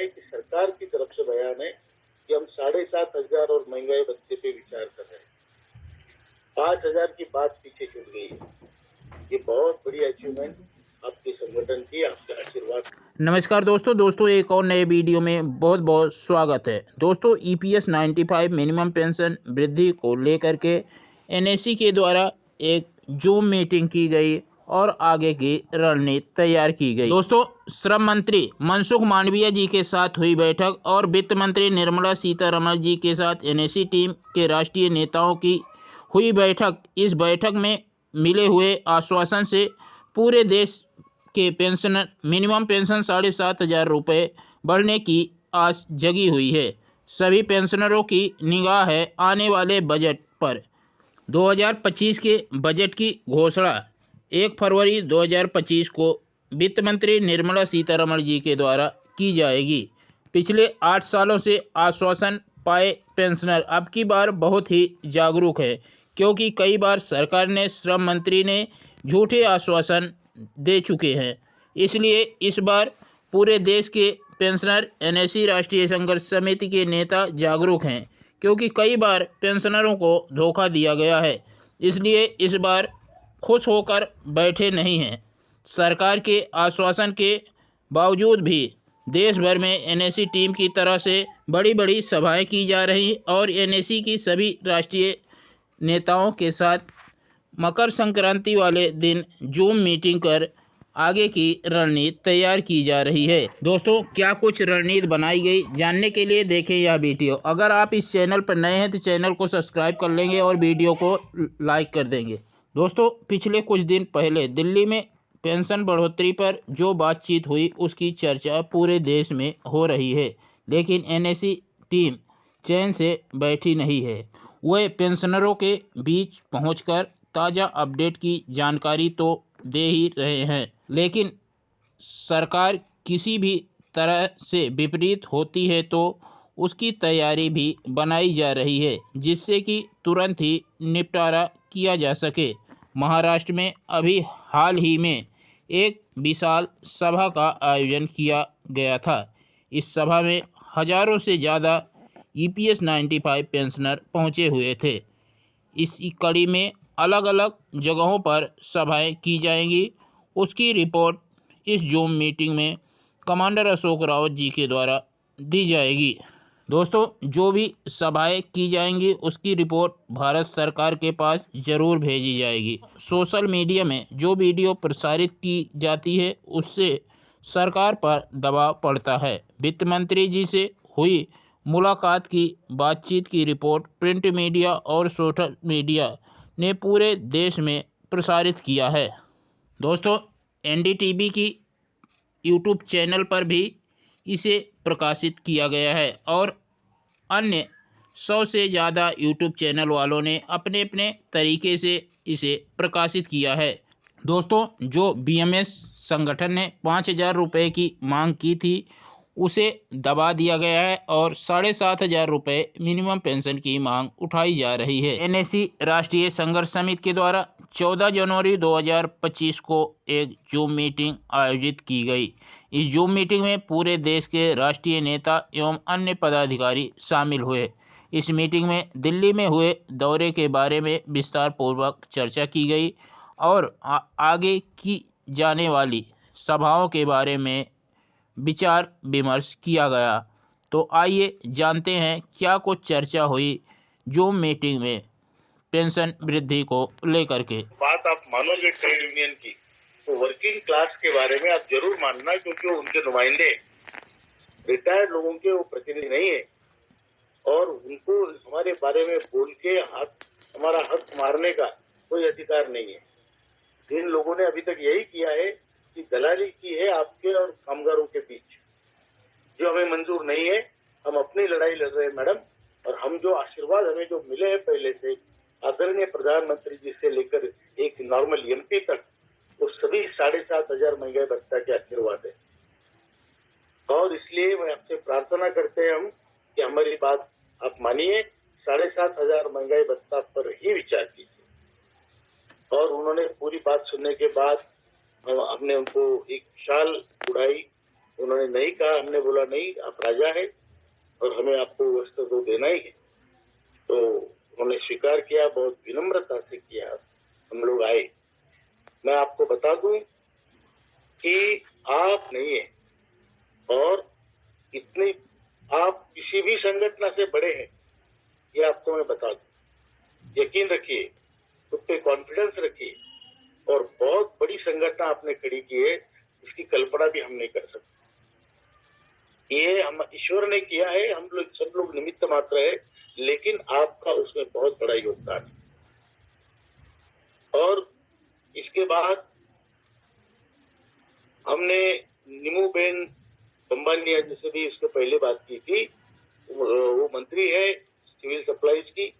है कि सरकार की तरफ से बयान है कि हम 7,500 और महंगाई भत्ते पे विचार कर रहे हैं। 5,000 की बात पीछे छूट गई है। ये बहुत बड़ी अचीवमेंट आपके संगठन की, आपका आशीर्वाद। नमस्कार दोस्तों एक और नए वीडियो में बहुत बहुत स्वागत है। दोस्तों EPS 95 मिनिमम पेंशन वृद्धि को लेकर के NSE के द्वारा एक जूम मीटिंग की गई और आगे की रणनीति तैयार की गई। दोस्तों, श्रम मंत्री मनसुख मांडविया जी के साथ हुई बैठक और वित्त मंत्री निर्मला सीतारमण जी के साथ NSE टीम के राष्ट्रीय नेताओं की हुई बैठक। इस बैठक में मिले हुए आश्वासन से पूरे देश के पेंशनर मिनिमम पेंशन 7,500 रुपये बढ़ने की आस जगी हुई है। सभी पेंशनरों की निगाह है आने वाले बजट पर। 2025 के बजट की घोषणा 1 फरवरी 2025 को वित्त मंत्री निर्मला सीतारमण जी के द्वारा की जाएगी। पिछले 8 सालों से आश्वासन पाए पेंशनर अब की बार बहुत ही जागरूक है, क्योंकि कई बार सरकार ने श्रम मंत्री ने झूठे आश्वासन दे चुके हैं। इसलिए इस बार पूरे देश के पेंशनर NSE राष्ट्रीय संघर्ष समिति के नेता जागरूक हैं, क्योंकि कई बार पेंशनरों को धोखा दिया गया है। इसलिए इस बार खुश होकर बैठे नहीं हैं। सरकार के आश्वासन के बावजूद भी देश भर में NSE टीम की तरह से बड़ी बड़ी सभाएं की जा रही और NSE की सभी राष्ट्रीय नेताओं के साथ मकर संक्रांति वाले दिन जूम मीटिंग कर आगे की रणनीति तैयार की जा रही है। दोस्तों, क्या कुछ रणनीति बनाई गई, जानने के लिए देखें यह वीडियो। अगर आप इस चैनल पर नए हैं तो चैनल को सब्सक्राइब कर लेंगे और वीडियो को लाइक कर देंगे। दोस्तों, पिछले कुछ दिन पहले दिल्ली में पेंशन बढ़ोतरी पर जो बातचीत हुई उसकी चर्चा पूरे देश में हो रही है, लेकिन NSE टीम चैन से बैठी नहीं है। वे पेंशनरों के बीच पहुंचकर ताज़ा अपडेट की जानकारी तो दे ही रहे हैं, लेकिन सरकार किसी भी तरह से विपरीत होती है तो उसकी तैयारी भी बनाई जा रही है, जिससे कि तुरंत ही निपटारा किया जा सके। महाराष्ट्र में अभी हाल ही में एक विशाल सभा का आयोजन किया गया था। इस सभा में हज़ारों से ज़्यादा EPS 95 पेंशनर पहुंचे हुए थे। इस कड़ी में अलग अलग जगहों पर सभाएं की जाएंगी। उसकी रिपोर्ट इस जूम मीटिंग में कमांडर अशोक रावत जी के द्वारा दी जाएगी। दोस्तों, जो भी सभाएं की जाएंगी उसकी रिपोर्ट भारत सरकार के पास ज़रूर भेजी जाएगी। सोशल मीडिया में जो वीडियो प्रसारित की जाती है उससे सरकार पर दबाव पड़ता है। वित्त मंत्री जी से हुई मुलाकात की बातचीत की रिपोर्ट प्रिंट मीडिया और सोशल मीडिया ने पूरे देश में प्रसारित किया है। दोस्तों, NDTV की YouTube चैनल पर भी इसे प्रकाशित किया गया है और अन्य 100 से ज़्यादा YouTube चैनल वालों ने अपने अपने तरीके से इसे प्रकाशित किया है। दोस्तों, जो BMS संगठन ने 5,000 रुपये की मांग की थी उसे दबा दिया गया है और 7,500 रुपये मिनिमम पेंशन की मांग उठाई जा रही है। NSE राष्ट्रीय संघर्ष समिति के द्वारा 14 जनवरी 2025 को एक जूम मीटिंग आयोजित की गई। इस जूम मीटिंग में पूरे देश के राष्ट्रीय नेता एवं अन्य पदाधिकारी शामिल हुए। इस मीटिंग में दिल्ली में हुए दौरे के बारे में विस्तार पूर्वक चर्चा की गई और आगे की जाने वाली सभाओं के बारे में विचार विमर्श किया गया। तो आइए जानते हैं क्या कुछ चर्चा हुई जूम मीटिंग में पेंशन वृद्धि को लेकर के। बात आप मानोगे ट्रेड यूनियन की, तो वर्किंग क्लास के बारे में आप जरूर मानना, क्योंकि वो उनके नुमाइंदे, रिटायर्ड लोगों के वो प्रतिनिधि नहीं है और उनको हमारे बारे में बोल के हमारा हक मारने का कोई अधिकार नहीं है। जिन लोगों ने अभी तक यही किया है कि दलाली की है आपके और कामगारों के बीच, जो हमें मंजूर नहीं है। हम अपनी लड़ाई लड़ रहे हैं मैडम, और हम जो आशीर्वाद हमें जो मिले हैं पहले से आदरणीय प्रधानमंत्री जी से लेकर एक नॉर्मल MP तक, वो सभी 7,500 महंगाई भत्ता के आशीर्वाद है। और इसलिए मैं आपसे प्रार्थना करते हैं हम कि हमारी बात आप मानिए, 7,500 महंगाई भत्ता पर ही विचार कीजिए। और उन्होंने पूरी बात सुनने के बाद हमने उनको एक शाल उड़ाई उन्होंने नहीं कहा, हमने बोला नहीं, आप राजा है और हमें आपको वस्त्र तो देना ही है। तो उन्होंने स्वीकार किया, बहुत विनम्रता से किया, हम लोग आए। मैं आपको बता दूं कि आप नहीं है और इतने आप किसी भी संगठन से बड़े हैं, ये आपको मैं बता दूं। यकीन रखिए, खुद पे कॉन्फिडेंस रखिए और बहुत बड़ी संगठन आपने खड़ी की है, इसकी कल्पना भी हम नहीं कर सकते। ये हम ईश्वर ने किया है, हम लोग सब लोग निमित्त मात्र है, लेकिन आपका उसमें बहुत बड़ा योगदान है। और इसके बाद हमने नीमूबेन बंबानिया जिसे भी उसके पहले बात की थी, वो मंत्री है सिविल सप्लाईज की,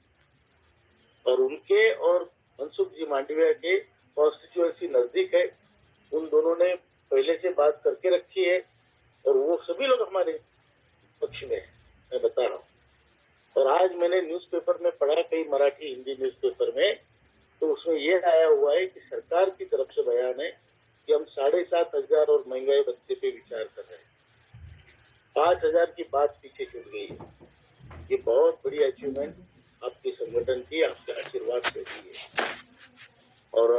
और उनके और मनसुख जी मांडविया के कॉन्स्टिट्यूएंसी नजदीक है। उन दोनों ने पहले से बात करके रखी है और वो सभी लोग हमारे पक्ष में है, मैं बता रहा हूँ। और आज मैंने न्यूज़पेपर में पढ़ा, कई मराठी हिंदी न्यूज़पेपर में, तो उसमें ये आया हुआ है कि सरकार की तरफ से बयान है कि हम 7,500 और महंगाई भत्ते पे विचार कर रहे हैं। 5,000 की बात पीछे छूट गई है। ये बहुत बड़ी अचीवमेंट आपके संगठन की, आपके आशीर्वाद से हुई है। और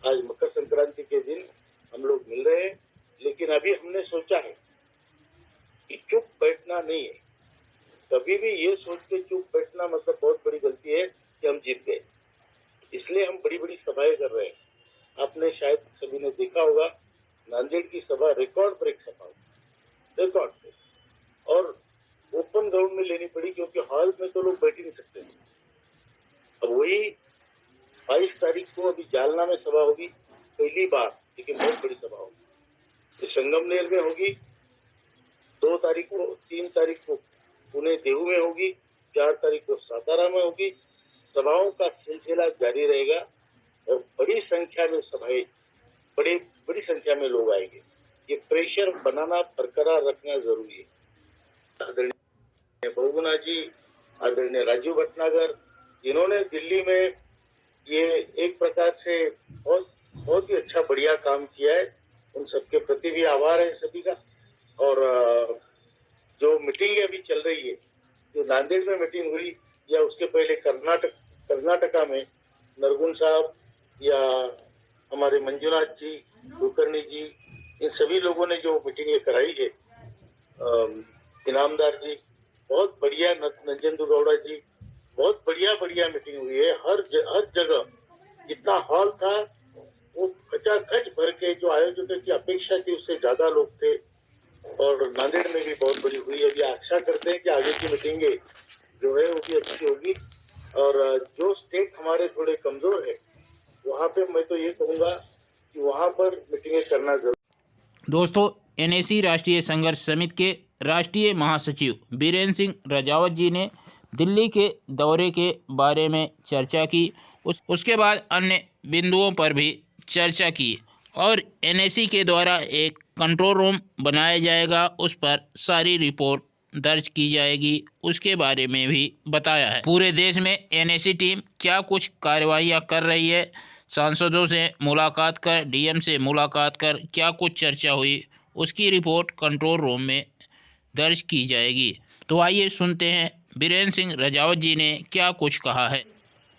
आज मकर संक्रांति के दिन हम लोग मिल रहे हैं, लेकिन अभी हमने सोचा है कि चुप बैठना नहीं है। कभी भी ये सोच के चुप बैठना मतलब बहुत बड़ी गलती है कि हम जीत गए। इसलिए हम बड़ी बड़ी सभाएं कर रहे हैं। आपने शायद सभी ने देखा होगा, नांदेड़ की सभा रिकॉर्ड ब्रेक सभा, रिकॉर्ड ब्रेक, और ओपन ग्राउंड में लेनी पड़ी क्योंकि हॉल में तो लोग बैठ ही नहीं सकते थे। अब वही 22 तारीख को अभी जालना में सभा होगी, पहली बार, लेकिन बहुत बड़ी सभा होगी। तो संगमनेर में होगी 2 तारीख को, 3 तारीख को पुणे देहू में होगी, 4 तारीख को सातारा में होगी। सभाओं का सिलसिला जारी रहेगा और बड़ी संख्या में सभाएं, बड़ी संख्या में लोग आएंगे। ये प्रेशर बनाना, बरकरार रखना जरूरी है। आदरणीय बहुगुणा जी, आदरणीय राजीव भटनागर, इन्होंने दिल्ली में ये एक प्रकार से बहुत ही अच्छा बढ़िया काम किया है। उन सबके प्रति भी आभार है सभी का। और जो मीटिंग अभी चल रही है, जो नांदेड़ में मीटिंग हुई या उसके पहले कर्नाटका में नरगुन साहब या हमारे मंजुनाथ जी, कुलकर्णी जी, इन सभी लोगों ने जो मीटिंग कराई है, इनामदार जी, बहुत बढ़िया, नंजेंद्र गौड़ा जी, बहुत बढ़िया मीटिंग हुई है। हर जगह जितना हॉल था वो खचाखच भर के, जो आयोजकों की अपेक्षा थी उससे ज्यादा लोग थे। और नांदेड़ में भी बहुत बड़ी हुई। अभी आशा करते हैं कि आगे की मीटिंगें जो है वो भी अच्छी होगी। और जो स्टेट हमारे थोड़े कमजोर है, वहाँ पे मैं तो ये कहूँगा कि वहाँ पर मीटिंगें करना जरूर। दोस्तों, एनएसी राष्ट्रीय संघर्ष समिति के राष्ट्रीय महासचिव बीरेन्द्र सिंह रजावत जी ने दिल्ली के दौरे के बारे में चर्चा की। उसके बाद अन्य बिंदुओं पर भी चर्चा की और एनएसी के द्वारा एक कंट्रोल रूम बनाया जाएगा, उस पर सारी रिपोर्ट दर्ज की जाएगी, उसके बारे में भी बताया है। पूरे देश में एनएसी टीम क्या कुछ कार्रवाइयाँ कर रही है, सांसदों से मुलाकात कर, डीएम से मुलाकात कर क्या कुछ चर्चा हुई, उसकी रिपोर्ट कंट्रोल रूम में दर्ज की जाएगी। तो आइए सुनते हैं बीरेन्द्र सिंह रजावत जी ने क्या कुछ कहा है।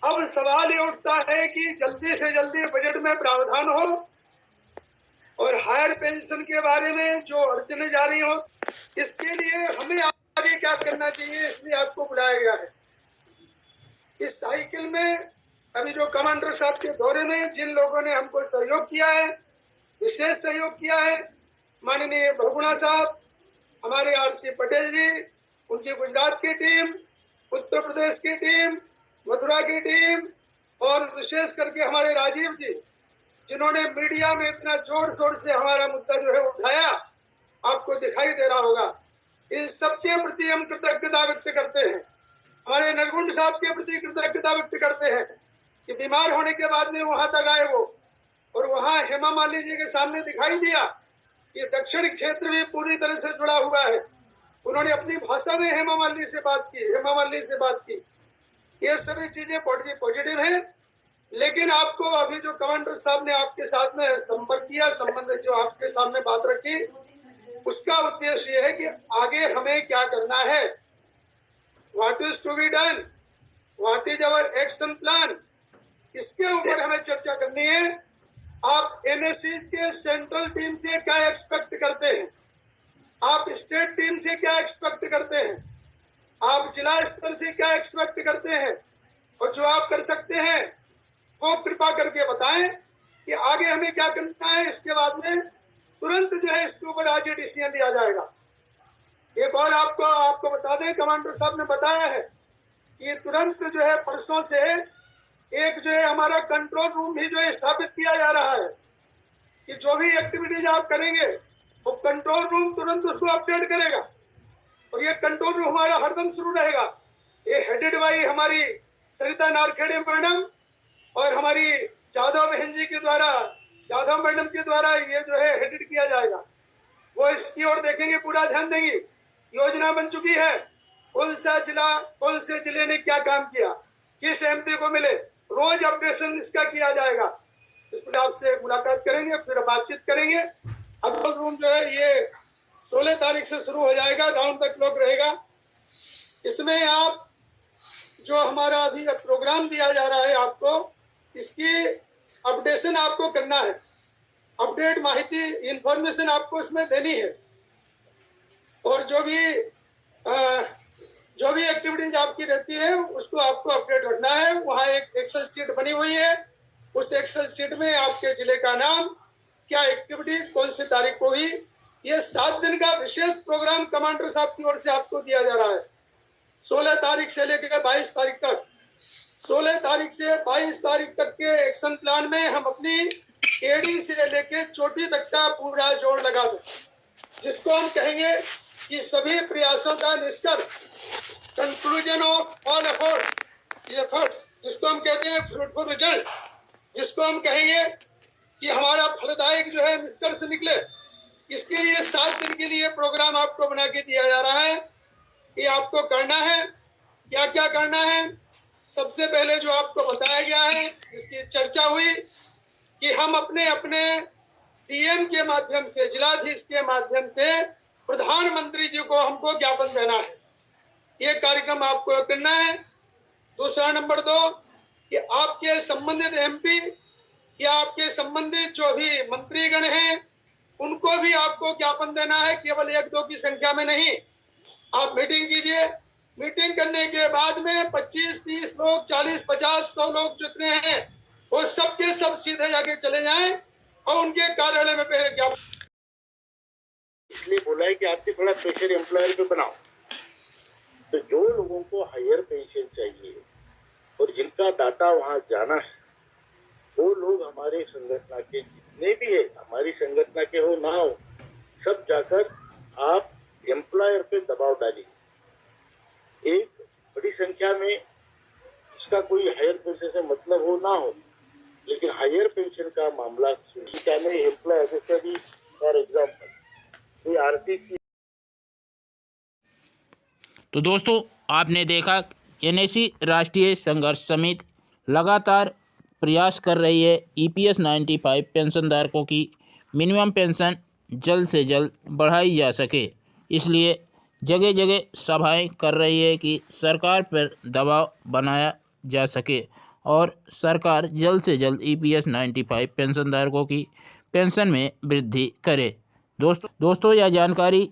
अब सवाल ये उठता है कि जल्दी से जल्दी बजट में प्रावधान हो और हायर पेंशन के बारे में जो अड़चने जा रही हो, इसके लिए हमें आगे क्या करना चाहिए, इसलिए आपको बुलाया गया है। इस साइकिल में अभी जो कमांडर साहब के दौरे में जिन लोगों ने हमको सहयोग किया है, विशेष सहयोग किया है, माननीय बहुगुणा साहब, हमारे आरसी पटेल जी, उनकी गुजरात की टीम, उत्तर प्रदेश की टीम, मथुरा की टीम, और विशेष करके हमारे राजीव जी, जिन्होंने मीडिया में इतना जोर शोर से हमारा मुद्दा जो है उठाया, आपको दिखाई दे रहा होगा। इन सबके प्रति हम कृतज्ञता व्यक्त करते हैं। हमारे नरगुंड साहब के प्रति कृतज्ञता व्यक्त करते हैं कि बीमार होने के बाद में वहां तक आए वो, और वहां हेमा मालिनी जी के सामने दिखाई दिया कि दक्षिण क्षेत्र भी पूरी तरह से जुड़ा हुआ है। उन्होंने अपनी भाषा में हेमा मालिनी से बात की। ये सभी चीजें पॉजिटिव है। लेकिन आपको अभी जो कमांडर साहब ने आपके साथ में संपर्क किया, संबंध जो आपके सामने बात रखी, उसका उद्देश्य यह है कि आगे हमें क्या करना है, what is to be done, what is our action plan, इसके ऊपर हमें चर्चा करनी है। आप एनएससी के सेंट्रल टीम से क्या एक्सपेक्ट करते हैं, आप स्टेट टीम से क्या एक्सपेक्ट करते हैं, आप जिला स्तर से क्या एक्सपेक्ट करते हैं, और जो आप कर सकते हैं वो कृपा करके बताएं कि आगे हमें क्या करना है। इसके बाद में तुरंत जो है इसके ऊपर आज ये डिसीजन लिया जाएगा। एक और आपको बता दें, कमांडर साहब ने बताया है कि तुरंत जो है परसों से एक जो है हमारा कंट्रोल रूम भी जो है स्थापित किया जा रहा है कि जो भी एक्टिविटीज आप करेंगे वो कंट्रोल रूम तुरंत उसको अपडेट करेगा, और ये कंट्रोल रूम हमारा हरदम शुरू रहेगा। ये हेडेड बाई हमारी सरिता नारखेड़े मैडम और हमारी जाधव बहन जी के द्वारा, जाधव मैडम के द्वारा ये जो है हेडेड किया जाएगा। वो इसकी ओर देखेंगे, पूरा ध्यान देंगे। योजना बन चुकी है, कौन से जिले ने क्या काम किया, किस एमपी को मिले, रोज अपडेशन इसका किया जाएगा। इस पर आपसे मुलाकात करेंगे, फिर बातचीत करेंगे। अब रूम जो है ये 16 तारीख से शुरू हो जाएगा, राउंड तक लोग रहेगा। इसमें आप जो हमारा अभी प्रोग्राम दिया जा रहा है आपको, इसकी अपडेशन आपको करना है, अपडेट माहिती इंफॉर्मेशन आपको इसमें देनी है, और जो भी एक्टिविटीज आपकी रहती है उसको आपको अपडेट रखना है। वहाँ एक एक्सेल शीट बनी हुई है, उस एक्सेल शीट में आपके जिले का नाम, क्या एक्टिविटी कौन सी तारीख को हुई, ये 7 दिन का विशेष प्रोग्राम कमांडर साहब की ओर से आपको दिया जा रहा है। 16 तारीख से लेकर 22 तारीख तक, 16 तारीख से 22 तारीख तक के एक्शन प्लान में हम अपनी एडी से लेके चोटी तक का पूरा जोड़ लगा दें, जिसको हम कहेंगे कि सभी प्रयासों का निष्कर्ष, कंक्लूजन ऑफ ऑल एफर्ट्स, जिसको हम कहते हैं फ्रूटफुल रिजल्ट, जिसको हम कहेंगे कि हमारा फलदायक जो है निष्कर्ष निकले। इसके लिए 7 दिन के लिए प्रोग्राम आपको बना के दिया जा रहा है कि आपको करना है, क्या क्या करना है। सबसे पहले जो आपको बताया गया है, इसकी चर्चा हुई कि हम अपने अपने डीएम के माध्यम से, जिलाधीश के माध्यम से प्रधानमंत्री जी को हमको ज्ञापन देना है। ये कार्यक्रम आपको करना है। दूसरा नंबर 2 कि आपके संबंधित एमपी या आपके संबंधित जो भी मंत्रीगण हैं उनको भी आपको ज्ञापन देना है, केवल 1-2 की संख्या में नहीं। आप मीटिंग कीजिए, मीटिंग करने के बाद में 25-30 लोग, 40-50, 100 लोग जितने हैं वो सबके सब सीधे जाके चले जाएं और उनके कार्यालय में पहले ज्ञापन। इसलिए बोला है कि आपके थोड़ा प्रेशर एम्प्लॉयर पे बनाओ। तो जो लोगों को हायर पेंशन चाहिए और जिनका डाटा वहां जाना है, वो लोग हमारे संगठन के जितने भी है, हमारी संगठन के हो ना हो, सब जाकर आप एम्प्लॉयर पे दबाव डालिए। एक बड़ी संख्या में इसका कोई हायर पेंशन से मतलब हो ना हो, लेकिन हायर पेंशन का मामला संख्या में एम्प्लॉयर, जैसे भी फॉर एग्जाम्पल आरटीसी। तो दोस्तों आपने देखा, एनएससी राष्ट्रीय संघर्ष समिति लगातार प्रयास कर रही है ईपीएस 95 पेंशनधारकों की मिनिमम पेंशन जल्द से जल्द बढ़ाई जा सके। इसलिए जगह जगह सभाएं कर रही है कि सरकार पर दबाव बनाया जा सके और सरकार जल्द से जल्द ईपीएस 95 पेंशनधारकों की पेंशन में वृद्धि करे। दोस्तों यह जानकारी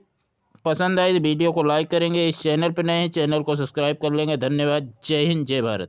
पसंद आई तो वीडियो को लाइक करेंगे। इस चैनल पर नए हैं, चैनल को सब्सक्राइब कर लेंगे। धन्यवाद। जय हिंद, जय भारत।